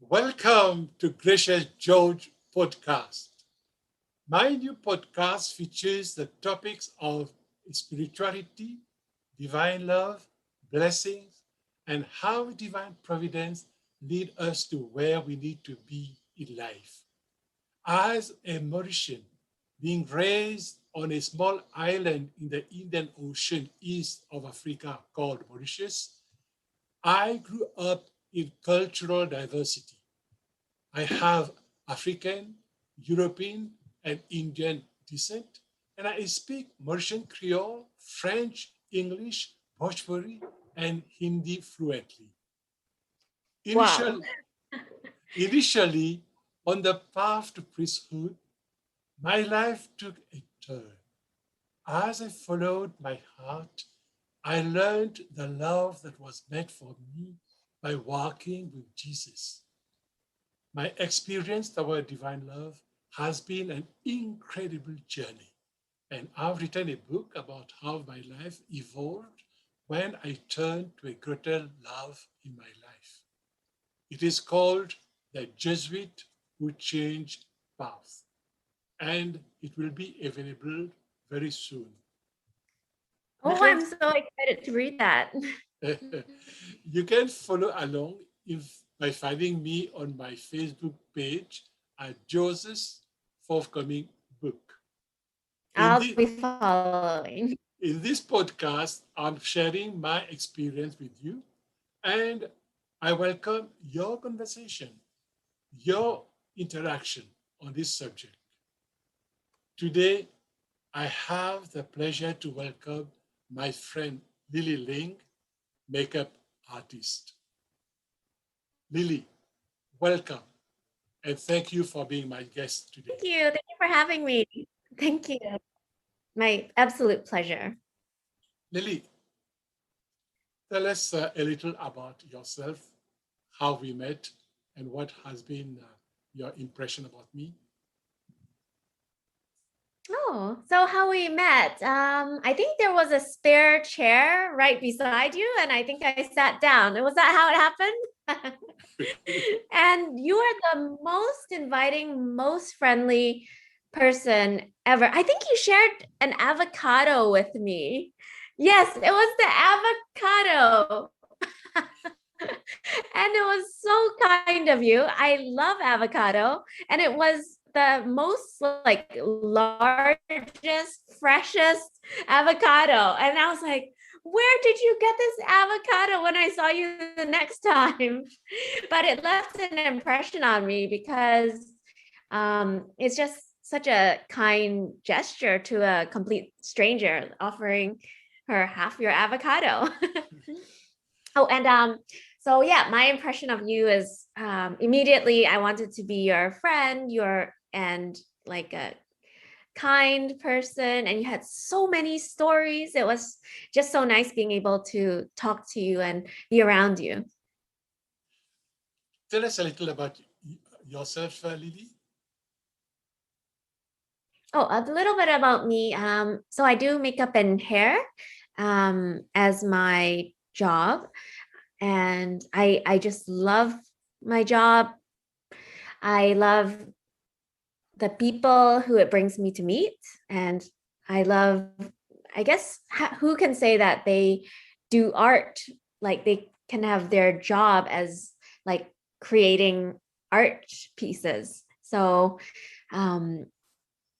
Welcome to Gracious George podcast. My new podcast features the topics of spirituality, divine love, blessings, and how divine providence lead us to where we need to be in life. As a Mauritian, being raised on a small island in the Indian Ocean east of Africa called Mauritius, I grew up in cultural diversity. I have African, European, and Indian descent, and I speak Mauritian Creole, French, English, Bhojpuri, and Hindi fluently. Wow. Initial, Initially, on the path to priesthood, my life took a turn. As I followed my heart, I learned the love that was meant for me by walking with Jesus. My experience toward divine love has been an incredible journey, and I've written a book about how my life evolved when I turned to a greater love in my life. It is called The Jesuit Who Changed Paths, and it will be available very soon. You Oh, can I'm so excited to read that. you can follow along by finding me on my Facebook page at Joseph's forthcoming book. In, I'll the, be following. in this podcast, I'm sharing my experience with you, and I welcome your conversation, your interaction on this subject. Today, I have the pleasure to welcome my friend Lily Ling, makeup artist. Lily, welcome, and thank you for being my guest today. Thank you. Thank you for having me. Thank you. My absolute pleasure. Lily, tell us a little about yourself, how we met, and what has been your impression about me. Oh, so how we met. I think there was a spare chair right beside you, and I think I sat down. Was that how it happened? And you are the most inviting, most friendly person ever. I think you shared an avocado with me. Yes, it was the avocado. And it was so kind of you. I love avocado. And it was the most like largest, freshest avocado. And I was like, where did you get this avocado when I saw you the next time? But it left an impression on me because it's just such a kind gesture to a complete stranger offering her half your avocado. Oh, and so yeah, my impression of you is immediately I wanted to be your friend, and like a kind person, and you had so many stories. It was just so nice being able to talk to you and be around you. Tell us a little about yourself, Lily. Oh, a little bit about me. So I do makeup and hair as my job, and I just love my job. I love the people who it brings me to meet, and I love, I guess, who can say that they do art, like they can have their job as like creating art pieces. So um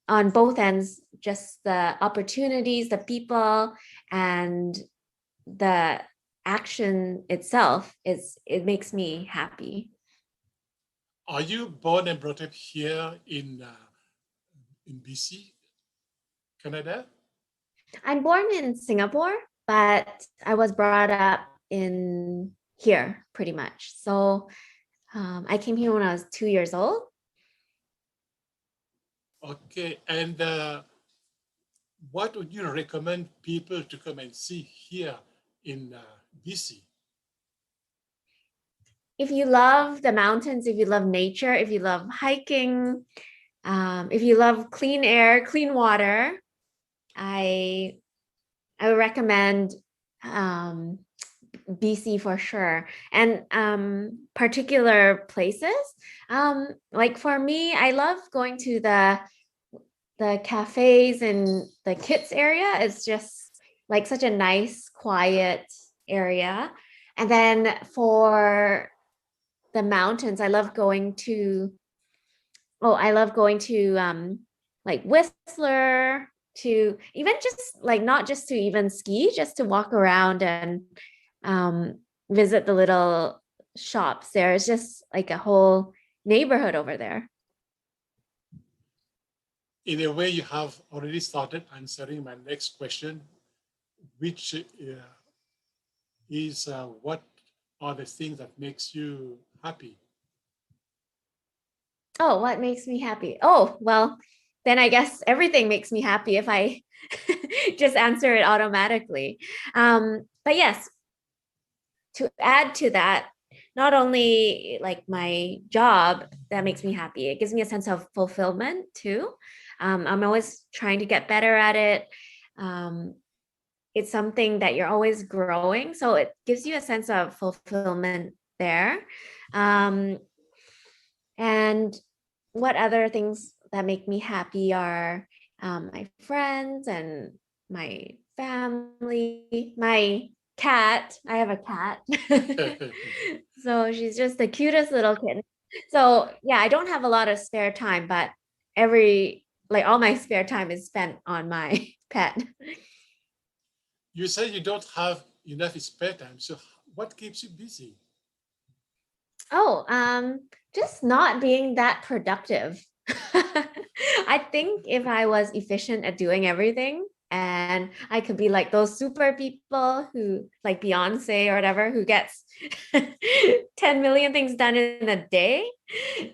on both ends, just the opportunities, the people, and the action itself, it makes me happy. Are you born and brought up here in BC, Canada? I'm born in Singapore, but I was brought up in here pretty much. So I came here when I was 2 years old. Okay, and what would you recommend people to come and see here in BC? If you love the mountains, if you love nature, if you love hiking, if you love clean air, clean water, I I would recommend BC for sure. And particular places. Like for me, I love going to the cafes in the kids area. It's just like such a nice, quiet area. And then for the mountains, I love going to like Whistler, to even just like not just to even ski, just to walk around and um visit the little shops. There's just like a whole neighborhood over there. In a way, you have already started answering my next question, which is what are the things that makes you happy? Oh, what makes me happy? Oh, well, then I guess everything makes me happy if I just answer it automatically. But yes, to add to that, not only like my job that makes me happy, it gives me a sense of fulfillment too. I'm always trying to get better at it. Um, it's something that you're always growing, so it gives you a sense of fulfillment there. Um, and what other things that make me happy are my friends and my family, my cat. I have a cat. So she's just the cutest little kitten. So yeah, I don't have a lot of spare time, but like all my spare time is spent on my pet. You say you don't have enough spare time. So what keeps you busy? Oh, just not being that productive. I think if I was efficient at doing everything, and I could be like those super people who like Beyonce or whatever who gets 10 million things done in a day,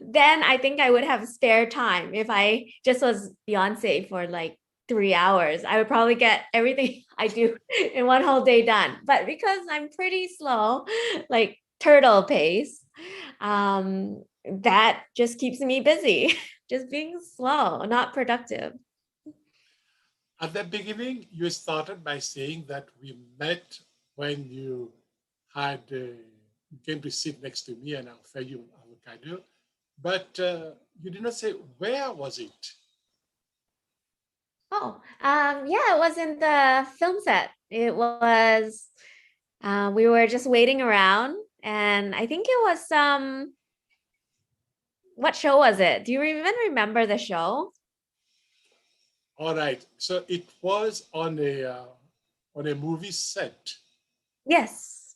then I think I would have spare time. If I just was Beyonce for like 3 hours, I would probably get everything I do in one whole day done. But because I'm pretty slow, like turtle pace, that just keeps me busy, just being slow, not productive. At the beginning, you started by saying that we met when you had you came to sit next to me and I offered you avocado, but you did not say where was it. Oh, yeah, it was in the film set. It was, we were just waiting around, and I think it was what show was it? Do you even remember the show? All right, so it was on a movie set. Yes.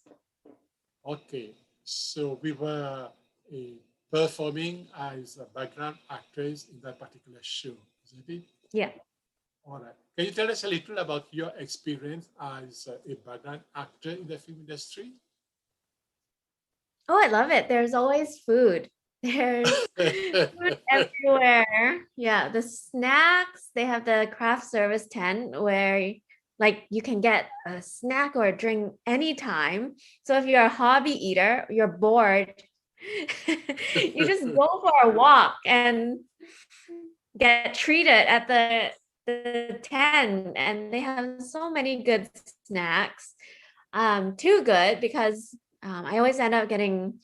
Okay, so we were uh, performing as a background actress in that particular show, isn't it? Yeah. All right. Can you tell us a little about your experience as a background actor in the film industry? Oh, I love it. There's always food. There's food everywhere. Yeah, the snacks, they have the craft service tent where like you can get a snack or a drink anytime. So if you're a hobby eater, you're bored, you just go for a walk and get treated at the tent, and they have so many good snacks. Too good because I always end up getting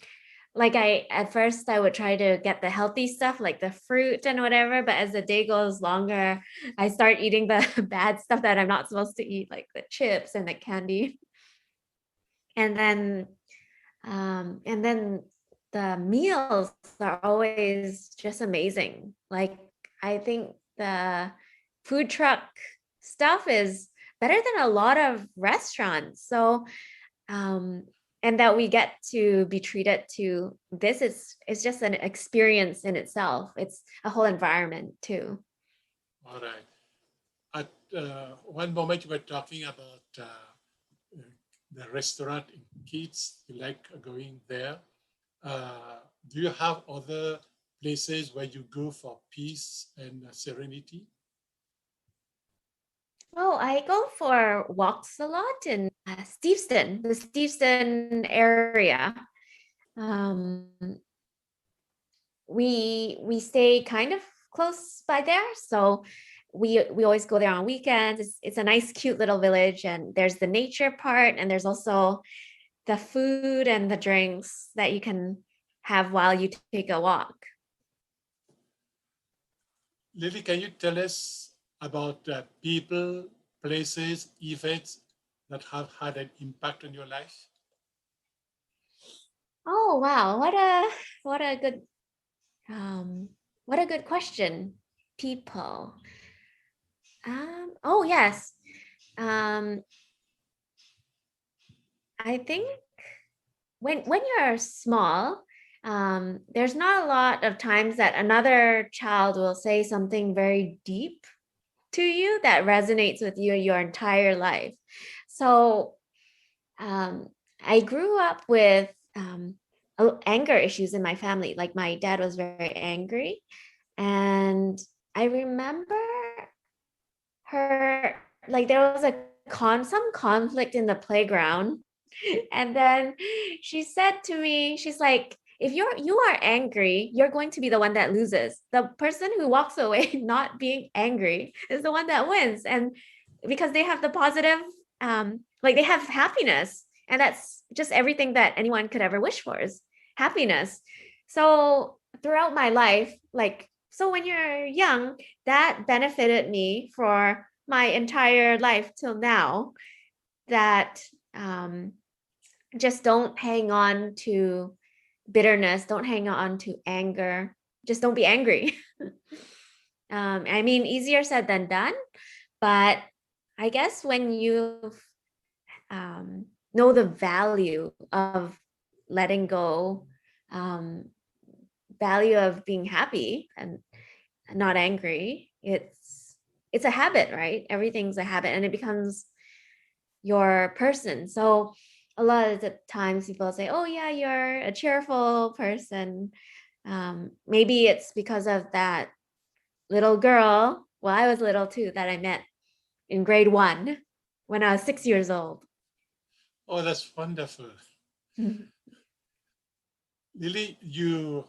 like I at first I would try to get the healthy stuff like the fruit and whatever, but as the day goes longer, I start eating the bad stuff that I'm not supposed to eat, like the chips and the candy. And then the meals are always just amazing. Like I think the food truck stuff is better than a lot of restaurants. So um and that we get to be treated to this is just an experience in itself. It's a whole environment too. All right. At one moment, you were talking about the restaurant in Keats. You like going there. Do you have other places where you go for peace and serenity? Oh, I go for walks a lot in Steveston, the Steveston area. um we stay kind of close by there, so we always go there on weekends. It's a nice cute little village, and there's the nature part, and there's also the food and the drinks that you can have while you take a walk. Lily, can you tell us about people, places, events that have had an impact on your life? Oh wow, what a good um what a good question. People. Oh yes. Um I think when you're small, there's not a lot of times that another child will say something very deep to you that resonates with you your entire life. So um, I grew up with anger issues in my family. Like my dad was very angry, and I remember her like there was a some conflict in the playground, and then she said to me, she's like, if you are angry, you're going to be the one that loses. The person who walks away not being angry is the one that wins. And because they have the positive, like they have happiness. And that's just everything that anyone could ever wish for is happiness. So throughout my life, like, so when you're young, that benefited me for my entire life till now, that just don't hang on to bitterness, don't hang on to anger, just don't be angry. I mean, easier said than done, but I guess when you know the value of letting go, um, value of being happy and not angry, it's a habit, right? Everything's a habit, and it becomes your person. So a lot of the times people say, oh yeah, you're a cheerful person. Maybe it's because of that little girl, well, I was little too, that I met in grade 1 when I was 6 years old. Oh, that's wonderful. Lily, you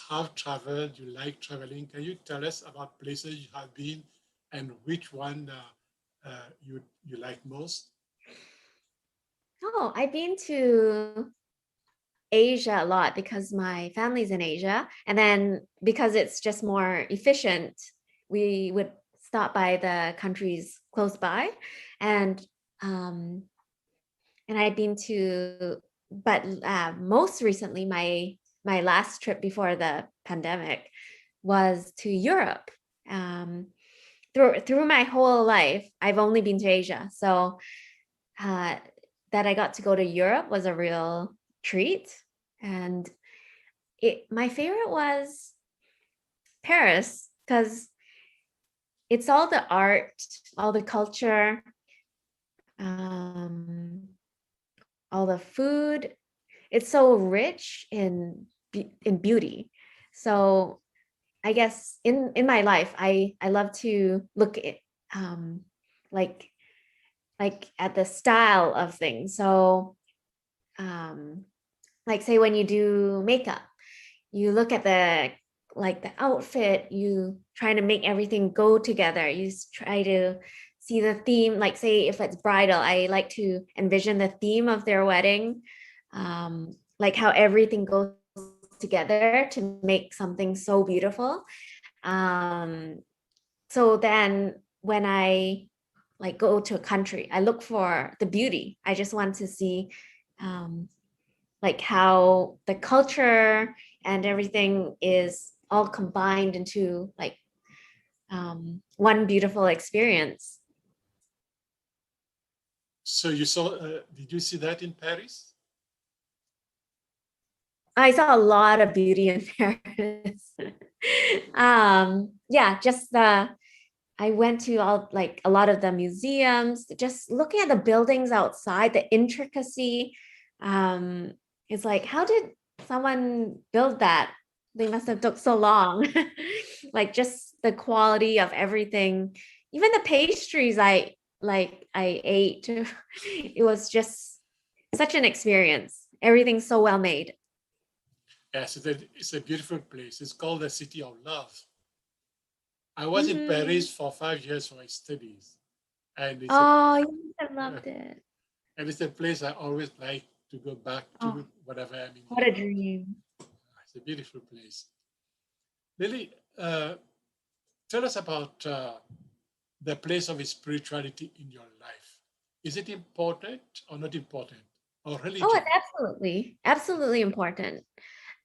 have traveled, you like traveling. Can you tell us about places you have been and which one you like most? Oh, I've been to Asia a lot because my family's in Asia. And then because it's just more efficient, we would stop by the countries close by. And um, and I'd been to, but most recently, my last trip before the pandemic was to Europe. Um, through my whole life, I've only been to Asia. So uh, that I got to go to Europe was a real treat. And my favorite was Paris because it's all the art, all the culture, um, all the food. It's so rich in beauty. So I guess in my life, I love to look at um, like at the style of things. So um, like say when you do makeup, you look at the outfit, you try to make everything go together. You try to see the theme, like say if it's bridal, I like to envision the theme of their wedding, like how everything goes together to make something so beautiful. So then when I like go to a country, I look for the beauty. I just want to see um, like how the culture and everything is all combined into like one beautiful experience. So you saw, did you see that in Paris? I saw a lot of beauty in Paris. Yeah, just I went to all like a lot of the museums, just looking at the buildings outside, the intricacy. Um, it's like, how did someone build that? They must have took so long. Like just the quality of everything, even the pastries I ate. It was just such an experience. Everything's so well made. Yes, it's a beautiful place. It's called the City of Love. I was in Mm-hmm. Paris for 5 years for my studies, and it's a Oh, you must have uh, loved it. And it's a place I always like to go back Oh, to whenever I'm in what a Europe. dream. It's a beautiful place. Lily, tell us about the place of spirituality in your life. Is it important or not important? Or Oh, religion? it's absolutely important.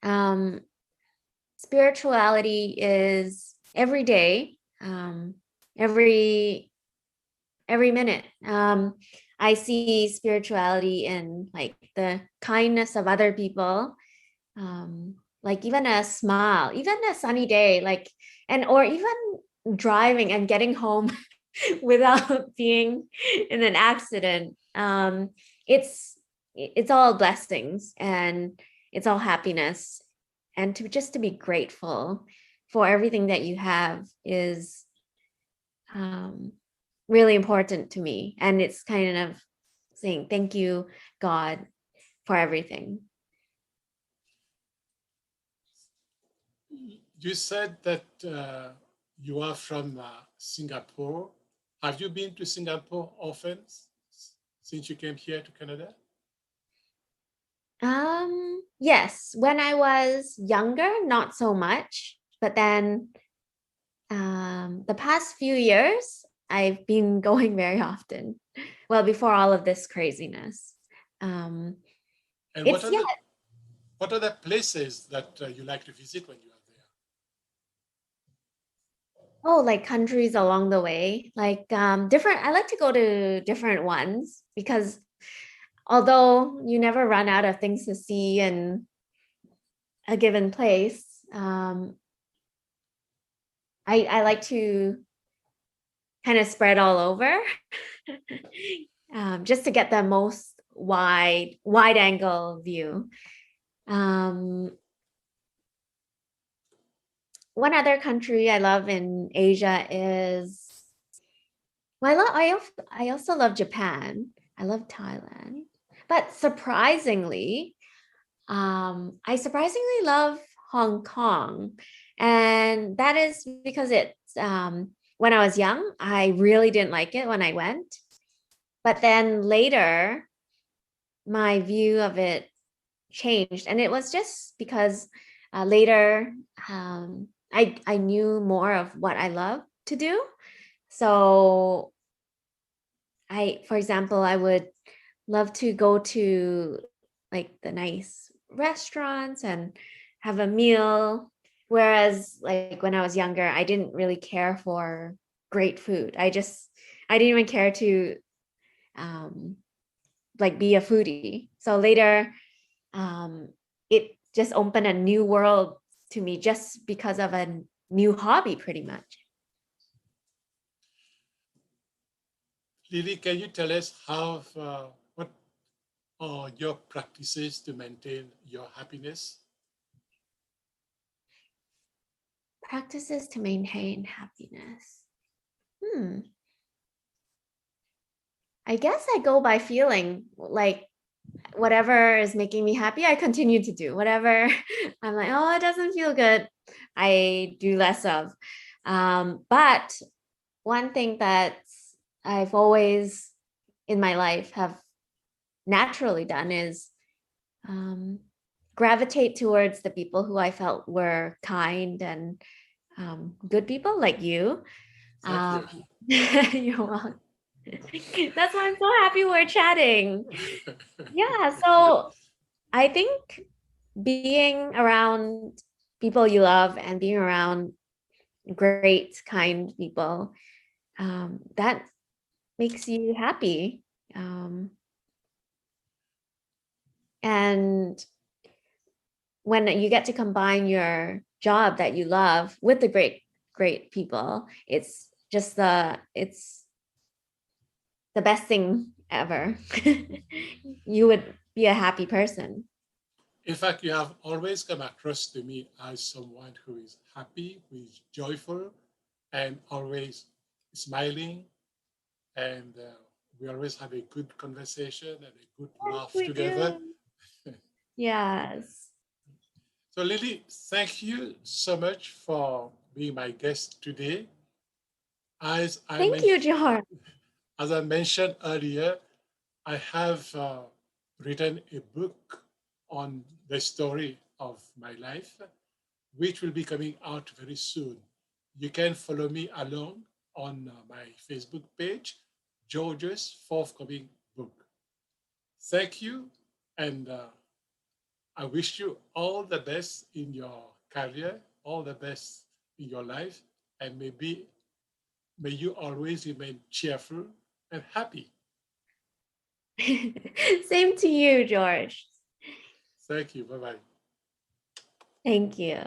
Um, Spirituality is every day, every minute. I see spirituality in like the kindness of other people, like even a smile, even a sunny day, like, and or even driving and getting home without being in an accident. It's it's all blessings and it's all happiness, and to be grateful for everything that you have is um, really important to me, and it's kind of saying thank you, God, for everything. You said that you are from Singapore. Have you been to Singapore often since you came here to Canada? Yes, when I was younger, not so much, but then the past few years, I've been going very often. Well, before all of this craziness. Um, And it's yeah, what are the places that you like to visit when you are there? oh, like countries along the way, like different. I like to go to different ones because although you never run out of things to see in a given place, I like to kind of spread all over, just to get the most wide angle view. Um, One other country I love in Asia is, well, I also love Japan. I love Thailand, but surprisingly, I surprisingly love Hong Kong, and that is because it's when I was young, I really didn't like it when I went, but then later, my view of it changed, and it was just because later I knew more of what I love to do. So for example, I would love to go to like the nice restaurants and have a meal. Whereas like when I was younger, I didn't really care for great food. I didn't even care to um, like be a foodie. So later, it just opened a new world to me just because of a new hobby, pretty much. Lily, can you tell us what are your practices to maintain your happiness? Practices to maintain happiness. Hmm. I guess I go by feeling like whatever is making me happy, I continue to do. Whatever I'm like, oh, it doesn't feel good, I do less of. But one thing that I've always in my life have naturally done is um, gravitate towards the people who I felt were kind and good people like you. Thank you. Um, you're welcome. That's why I'm so happy we're chatting. Yeah, so I think being around people you love and being around great, kind people, that makes you happy. Um, and when you get to combine your job that you love with the great people, it's the best thing ever. You would be a happy person. In fact, you have always come across to me as someone who is happy, who is joyful, and always smiling. And we always have a good conversation and a good laugh We together. do. Yes. So, Lily, thank you so much for being my guest today. As I, Thank men- you, George. as I mentioned earlier, I have written a book on the story of my life, which will be coming out very soon. You can follow me along on my Facebook page, George's forthcoming book. Thank you, and I wish you all the best in your career, all the best in your life, and may you always remain cheerful and happy. Same to you, George. Thank you. Bye bye. Thank you.